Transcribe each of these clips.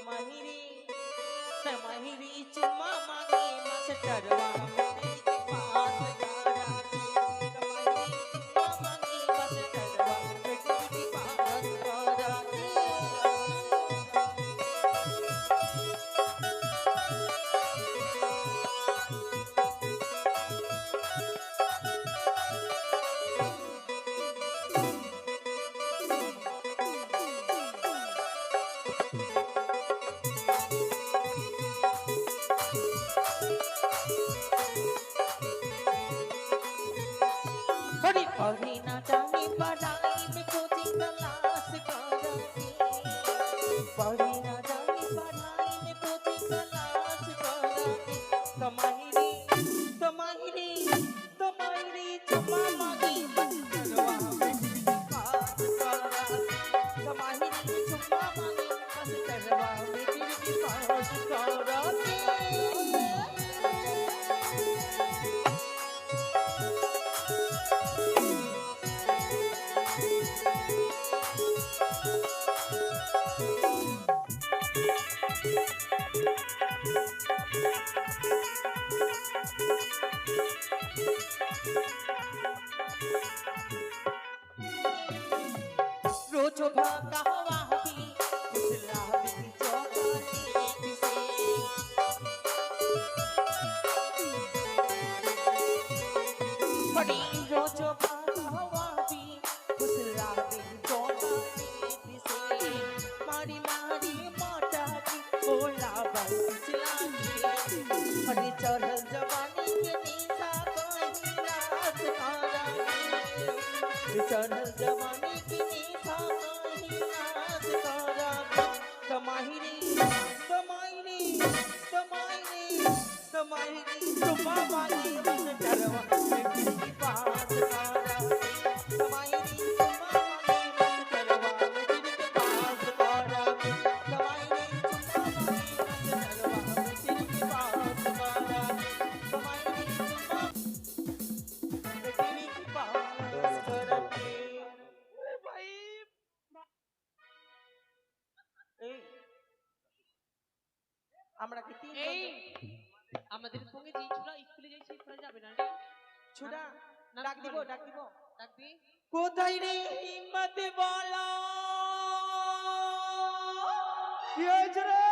Tamahiri, Tamahiri cuma magi master waham di paas garati. Tamahiri cuma magi master waham di paas garati. Hori hori na jani padai mein coaching class karati. Hori na jani padai mein coaching class karati. Tamahiri, Tamahiri, Tamahiri cuma magi master waham di paas garati. Tamahiri cuma magi master waham di paas garati. रोजो भागा हवा भी उजला भी चौकाने से बड़ी रोजो भागा हवा भी उजला भी चौकाने से मारी मारी मोटा की बोला बल उजला की बड़ी चढ़ल जवानी के निशा कहीं रात कारा चढ़ल जवानी की Tamahiri, Tamahiri, Tamahiri, Tamahiri, cuma magi master waham di paas garati. Tamahiri cuma magi master waham di paas garati. Tamahiri cuma magi master waham di paas garati. Tamahiri cuma di paas garati. এই আমরা কি তিন এই আমাদের সঙ্গে যেই ছোড়া স্কুলে যাই সেই ছোড়া যাবে না রে ছোড়া নাম ডাক কি দিব বলে? ডাক দিব ডাকবি কোথায় রে হিম্মত বলা কি হয়েছে রে?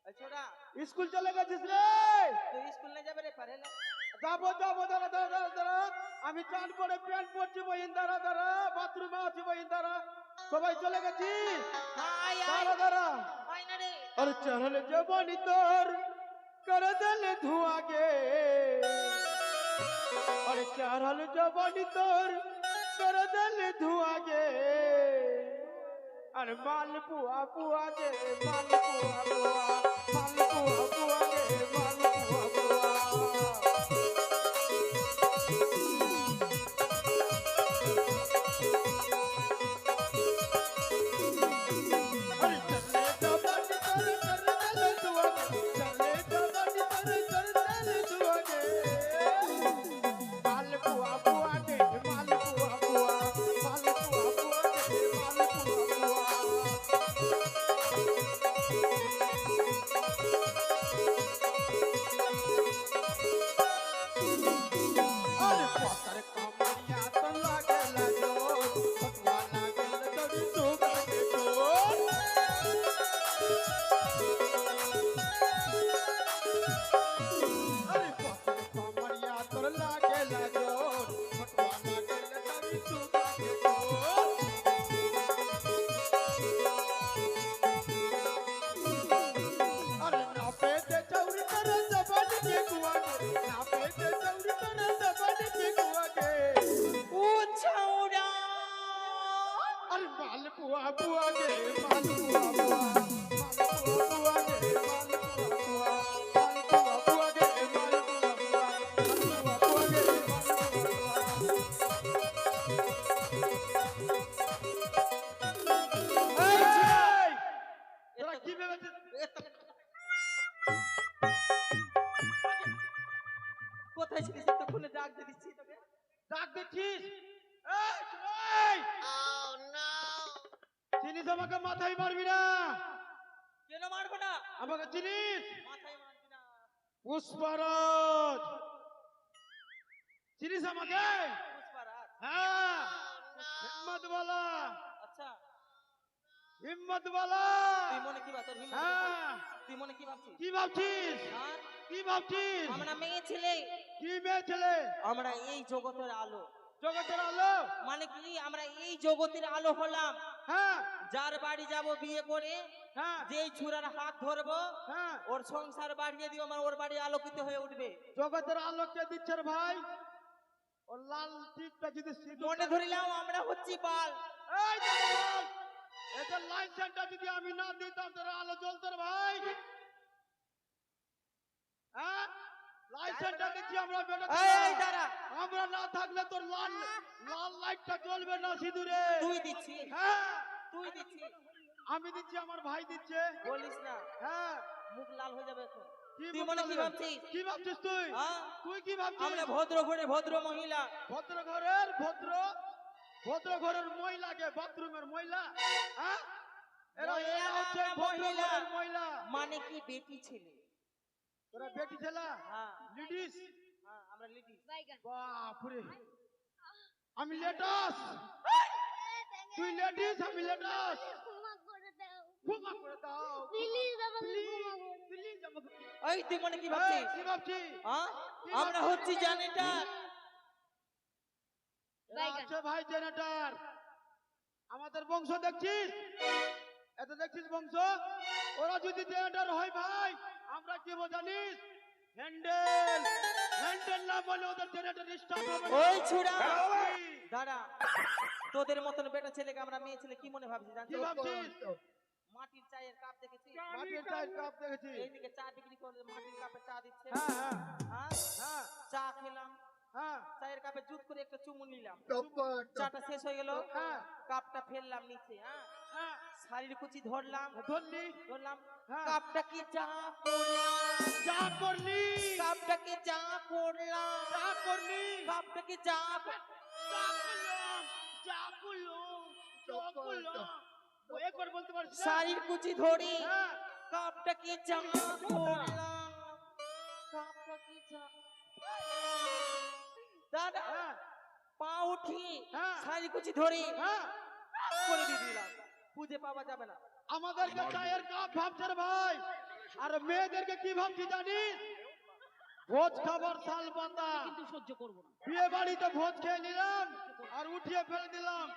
এই ছোড়া স্কুল চলে গেছিস রে? তুই স্কুল না যাবে রে পারে না যাবো যাবো, দাঁড়া দাঁড়া দাঁড়া দাঁড়া, আমি চান করে প্যান্ট পরছি বহিন, দাঁড়া দাঁড়া, বাথরুমে আছি বহিন, দাঁড়া, সবাই চলে গেছি, আয় আয় দাঁড়া দাঁড়া। আয় না রে अरे चढ़ल जवानी तोर कर दल धुआं गे, अरे चढ़ल जवानी तोर कर दल धुआं गे, अरे माल पुआ पुआ गे, माल पुआ पुआ, माल पुआ पुआ गे, माल पुआ पुआ। अरे चले जवानी तोर कर दल धुआं गे, चले जवानी तोर कर दल धुआं गे, माल पुआ पुआ गे, माल पुआ पुआ, माल पुआ पुआ गे, माल पुआ पुआ। अरे पत्थर कमरिया तो लागल जोर, पटवा लागल तोरी सुगा के डोर। अरे पत्थर कमरिया तो लागल जोर, पटवा लागल तोरी सुगा के डोर। अरे नापे दे चौरी कर जबान के कुआ के, नापे दे चौरी कर जबान के कुआ के। ও ছাউড়া अरे माल पुआ पुआ गे, माल पुआ पुआ, माल पुआ पुआ गे, माल पुआ पुआ, माल पुआ पुआ गे, माल पुआ पुआ, माल पुआ पुआ गे, माल पुआ पुआ। এই! তোরা কি ভেবেছিস? কোথায় ছিলিস তখন ডাক দিয়ে দিচ্ছি তোকে ডাক দিচ্ছিস? এই! এই! oh no চিনিস চিনিস আমাকে মাথায় মারবি না কেন মারবো না? আমাকে চিনিস মাথায় মারবি না। পুষ্পারাজ চিনিস আমাকে পুষ্পারাজ। হ্যাঁ হিম্মত वाला আচ্ছা হিম্মত वाला তুই মনে কি ভাব তোর হিম্মত হ্যাঁ তুই মনে কি ভাবছিস? কি ভাবছিস হ্যাঁ? কি ভাবছিস আমরা মেয়ে ছেলে, কি মেয়ে ছেলে আমরা এই জগতের আলো। জগতের আলো মানে কি আমরা এই জগতের আলো হলাম। হ্যাঁ যার বাড়ি যাব বিয়ে করে, হ্যাঁ যেই ছুরার হাত ধরবো হ্যাঁ ওর সংসার বাড়িয়ে দিও, আমার ওর বাড়ি আলোকিত হয়ে উঠবে। জগতের আলো কে দিচ্ছে রে ভাই ও লাল টিকটা যদি সিঁদুর মনে ধরিলাম আমরা হচ্ছি বাল। এই তো বল, এটা লাইসেন্সটা যদি আমি না দিতাম তোর আলো জ্বলতো রে ভাই হ্যাঁ লাইসেন্সটা দিচ্ছি আমরা বেটা এই দাঁড়া, আমরা না থাকলে তোর লাল লাল লাইটটা জ্বলবে না সিঁদুরে তুই দিচ্ছি, হ্যাঁ তুই দিচ্ছি। আমি দিচ্ছি আমার ভাই দিচ্ছে বলিস না, হ্যাঁ মুখ লাল হয়ে যাবে এখন। কি তুই মনে কি বললি? ভাবছিস? কি ভাবছিস তুই হ্যাঁ? তুই কি ভাবছিস আমরা ভদ্র ঘরে ভদ্র মহিলা। ভদ্র ঘরের ভদ্র ঘরের মহিলাকে বাথরুমের মহিলা হ্যাঁ এরা মহিলা এরা হচ্ছে না, ভদ্র মহিলা। ঘরের মহিলা মানে কি বেটি ছেলে। তোরা বেটি ছেলা হ্যাঁ লিডিস হ্যাঁ, আমরা লিডিস। বাপরে আমি লেটাস তুই লেডিস আমি লেটাস ক্ষমা করে দাও প্লিজ আমাকে এই তুই মনে কি এই, ভাবছিস? কি ভাবছিস হ্যাঁ? কি আমরা ভাবছিস? হচ্ছি জেনারেটর। এরা আছে ভাই জেনারেটর আমাদের বংশ দেখছিস এত দেখছিস বংশ ওরা যদি জেনারেটর হয় ভাই আমরা কি জানিস হ্যান্ডেল না বলে ওদের জেনারেটর স্টার্ট হবে না। ওই ছুড়া হ্যাঁ, দাঁড়া, তোদের মতন বেটা ছেলেকে আমরা মেয়ে ছেলে কি মনে ভাবছিস কি জানতো? ভাবছিস মাটির চায়ের কাপ দেখেছি, মাটির চায়ের কাপ দেখেছি এইদিকে চা বিক্রি করে মাটির কাপে চা দিচ্ছে। হ্যাঁ হ্যাঁ হ্যাঁ? হ্যাঁ চা খেলাম, হ্যাঁ চায়ের কাপে জুত করে একটা চুমুন নিলাম, টপ্পর চাটা শেষ হয়ে গেল, হ্যাঁ কাপটা ফেললাম নিচে। হ্যাঁ, হ্যাঁ শাড়ির কুচি ধরলাম, ধরলি ধরলাম, হ্যাঁ। কাপটা কি চা করলাম, যা করলি কাপটা কি চা করলাম, যা করলি কাপটা কি চা ও একবার বলতে পারছিস না? শাড়ির কুচি ধরি, হ্যাঁ কাপটা কি চা করলাম, কাপটা কি চা। দাদা হ্যাঁ পা উঠি, হ্যাঁ। শাড়ির কুচি ধরি হ্যাঁ করে দিয়ে দিলাম, খুঁজে পাওয়া যাবে না। আমাদেরকে চায়ের কাপ ভাবছে রে ভাই আর মেয়েদেরকে কি ভাবছি জানিস ভোজ খাবার শাল পাতা কিন্তু সহ্য করবো না। বিয়ে বাড়িতে ভোজ খেয়ে নিলাম আর উঠিয়ে ফেলে দিলাম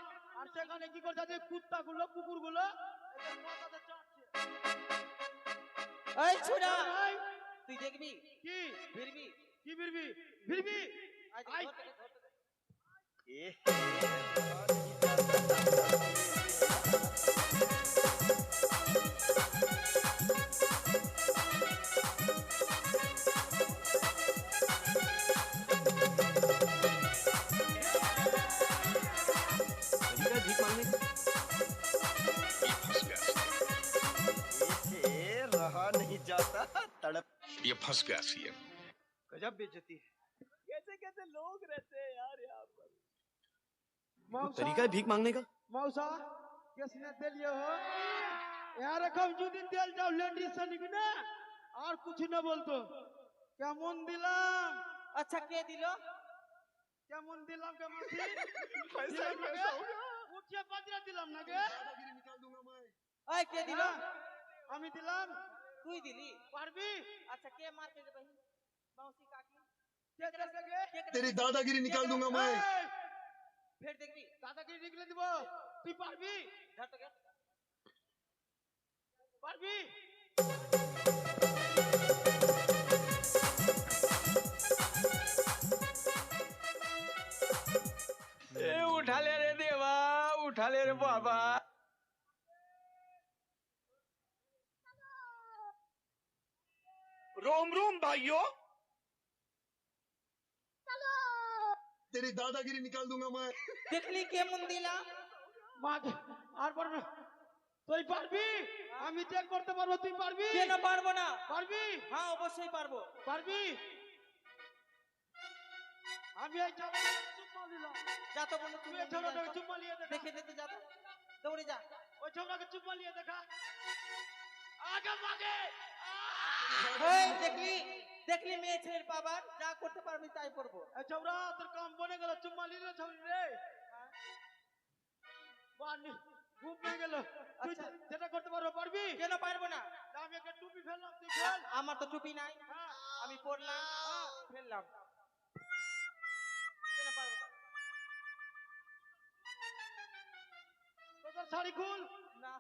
আর সেখানে কি করছে যে কুত্তা গুলো কুকুর গুলো এই ছুড়া ভাই তুই দেখবি কি ফিরবি কি বিরবি বিরবি আয় আই। ধরতে দে, ধরতে দে। ये रहा नहीं जाता तड़प ये फंस गया सीएम। गजब बेइज्जती है कैसे कैसे लोग रहते हैं यार यहाँ पर मौसा तरीका है भीख मांगने का मौसा किसने दिलिए हो यार कब যদি তেল যাও লেডিস সনিক না আর কিছু না বলতো কেমন দিলাম আচ্ছা কে দিল? কেমন দিলাম কেমন দিলাম पैसा দিলাম না कैसा গে? होगा উঠিয়ে পাতিরা দিলাম না গে এই কে দিল? হ্যাঁ, আমি দিলাম তুই দিলি? পারবি আচ্ছা কে মার के भाई मौसी काकी কে দেবে গে কে করে- तेरी दादागिरी निकाल दूंगा मैं এই, ফের দেখবি দাদাগিরি নিকলে দিব তুই পারবি ধর তোকে পারবি ए उठा ले रे देवा उठा ले रे बाबा रोम रोम भाइयों तेरी दादागिरी निकाल दूंगा मैं দেখলি কেমন দিলাম? মাকে আর পারবে তুই পারবি আমি চেক করতে পারবো তুই পারবি কেন পারবো না? পারবি হ্যাঁ অবশ্যই পারবো। পারবি আমি এই চাবুক চুম্মা দিলাম যা তো বন্ধু তুই তুই এই ছোটটাকে চুম্মা নিয়ে দে দেখে দিতে যা তো। দৌড়ে যা। ওই छौरा के चुम्मा लिए देखा आगे मागे এই দেখলি দেখলি মেয়ে ছেলের পাবার যা করতে পারবি তাই করবো। এ ছৌরা তোর কাম বনে গেল চুম্মা লিলে ছৌরি রে বানি ঘুম পেয়ে গেল তুই আচ্ছা। যেটা করতে পারবি কেন পারবো না? আমি একটা টুপি ফেললাম তুই ফেল আমার তো টুপি নাই, হ্যাঁ আমি পরলাম ফেললাম। কেন পারবো না? তোর শাড়ি খুল না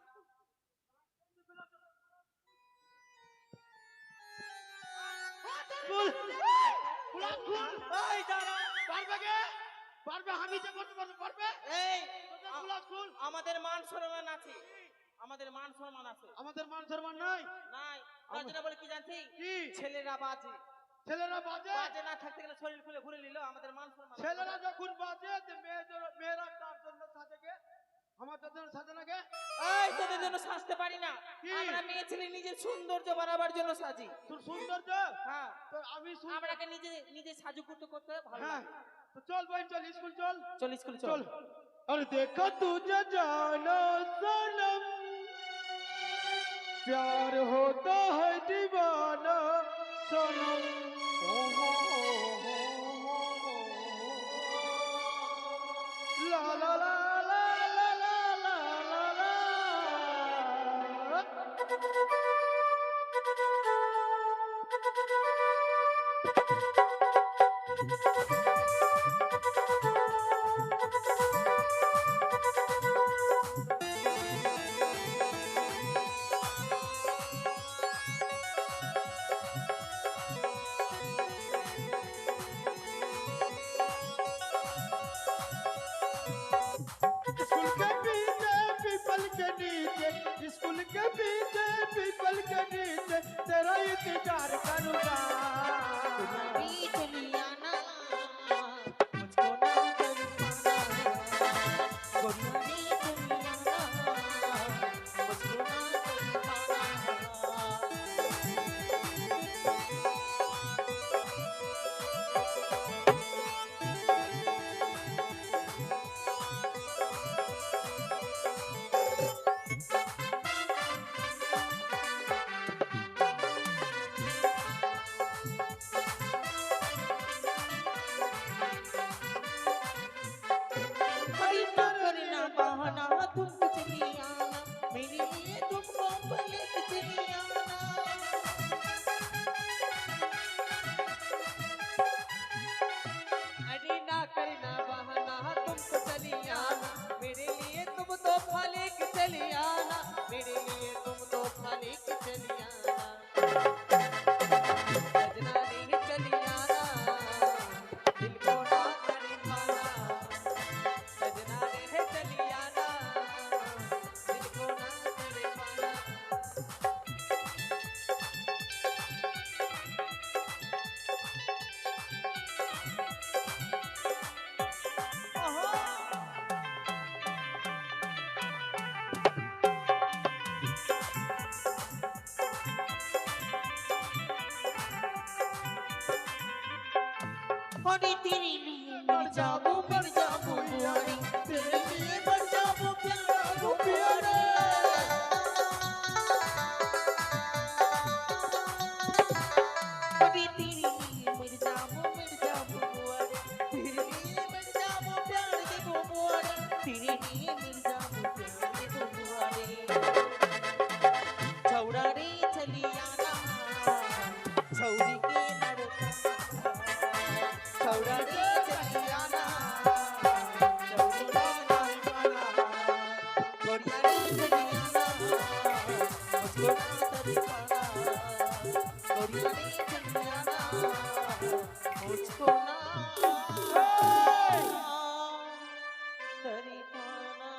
খুল খুলা খুল এই দাঁড়া। পারবে কে পারবে আমি যে করতে পারবো পারবে এই তোদের খুলা খুল আমাদের মান সম্মান আছে, আমাদের মান সম্মান আছে। আমাদের মান সম্মান নাই নাই তার জন্য বলে কি জানছি, কি ছেলেরা বাজে, ছেলেরা বাজে বাজে না থাকতে গেলে শরীর খুলে ঘুরে নিল, আমাদের মান সম্মান আছে। ছেলেরা যখন বাজে তো মেয়েরা তার জন্য সাজে গে আমাদের জন্য সাজে না গে এই তোদের জন্য সাজতে পারি না, কি? আমরা মেয়ে ছেলে নিজের সৌন্দর্য বাড়াবার জন্য সাজি। তোর সৌন্দর্য হ্যাঁ তো আমি সুন্দর আমরাকে নিজে নিজে সাজু করতে করতে ভালো হ্যাঁ লাগে। তো চল ভাই চল স্কুল চল চল স্কুলে चल চল। और देखो तुझे जानो सनम प्यार होता है दीवाना सनम ला ला ला ला ला ला ला ला स्कूल के पीछे पीपल के नीचे स्कूल के पीछे पीपल के नीचे तेरा इंतजार करूंगा तुम्हारी चलिया ना मुझको ना तड़पाना, तुम्हारी चलिया ना मुझको ना तड़पाना। कोई ना करना बहाना तुमको चली आना, मेरे लिए तुमको भले चली आना। अरे ना करना बहाना तुमको चली आना, मेरे लिए तुम तो भले चली आना, मेरे लिए तुम तो भले चली आना। सजना रे चली आना, दिल को ना तड़पाना, सजना रे चली आना, दिल को ना तड़पाना। अरे तेरे लिए मर जाऊं बुआरी, तेरे लिए मर जाऊं बुआरी। अरे तेरे लिए मर जाऊं बुआरी, तेरे लिए मर जाऊं प्यार के बुआरी, तेरे लिए मर जाऊं प्यार के बुआरी। छौड़ा रे चली आना, छौरी के लड़का छौड़ा रे चली आना, छौरी के लड़का गोरिया रे चली आना, मुझको ना तड़पाना, गोरिया रे चली आना, मुझको ना तड़पाना।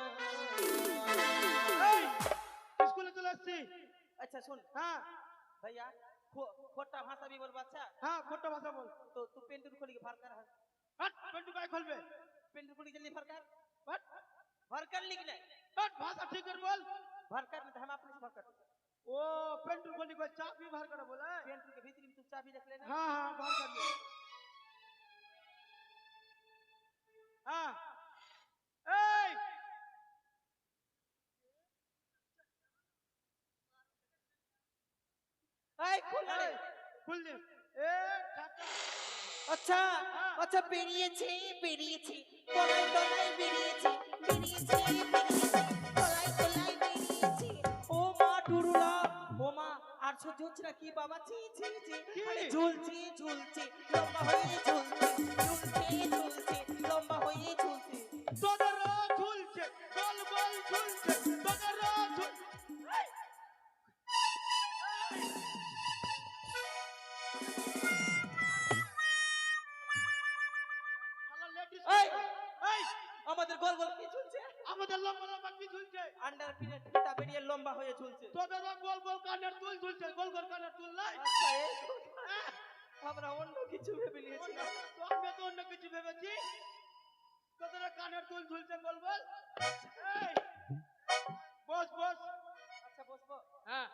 स्कूल चले আসছি अच्छा सुन হ্যাঁ भैया खोटा भाषा भी बोल बादशाह, হ্যাঁ खोटा भाषा बोल तो तू पेंटूर खोली के फरकर हट पेंटू काय खोलबे पेंटूर खोली जल्दी फरकर हट भरकर लिख ले, हट भाषा ठीक कर बोल भरकर नहीं तो हम अपने से भरकर ओ पेंटू खोली को चाबी बाहर कर बोला है पेंटूर के भीतर में तू चाबी रख लेना। हाँ हाँ बाहर कर ले हाँ ए এই খুল না রে। খুল দে এ টাটা আচ্ছা আচ্ছা বেরিয়েছে বেরিয়েছে তলায় তলায় বেরিয়েছে বেরিয়েছে বেরিয়েছে তলায় তলায় বেরিয়েছে ও মা টুরুলা ও মা আর সহ্য হচ্ছে না কি বাবা ছি ছি ছি আরে ঝুলছে ঝুলছে লম্বা হয়ে ঝুলছে ঝুলছে ঝুলছে লম্বা হয়ে ঝুলছে তোদেরও ঝুলছে গোল গোল ঝুলছে তোদেরও ঝুল শালা লেডিস এই এই আমাদের গোল গোল কি ঝুলছে আমাদের লম্বা লম্বা কি ঝুলছে আন্ডার পিনের ফিতা বেরিয়ে লম্বা হয়ে ঝুলছে তোদেরও গোল গোল কানের দুল ঝুলছে গোল গোল কানের দুল নাই আচ্ছা এই কথা। আমরা অন্য কিছু ভেবে নিয়েছিলাম তো আমি তো অন্য কিছু ভেবেছি তোদেরও কানের দুল ঝুলছে গোল গোল এই বস বস আচ্ছা বসবো হ্যাঁ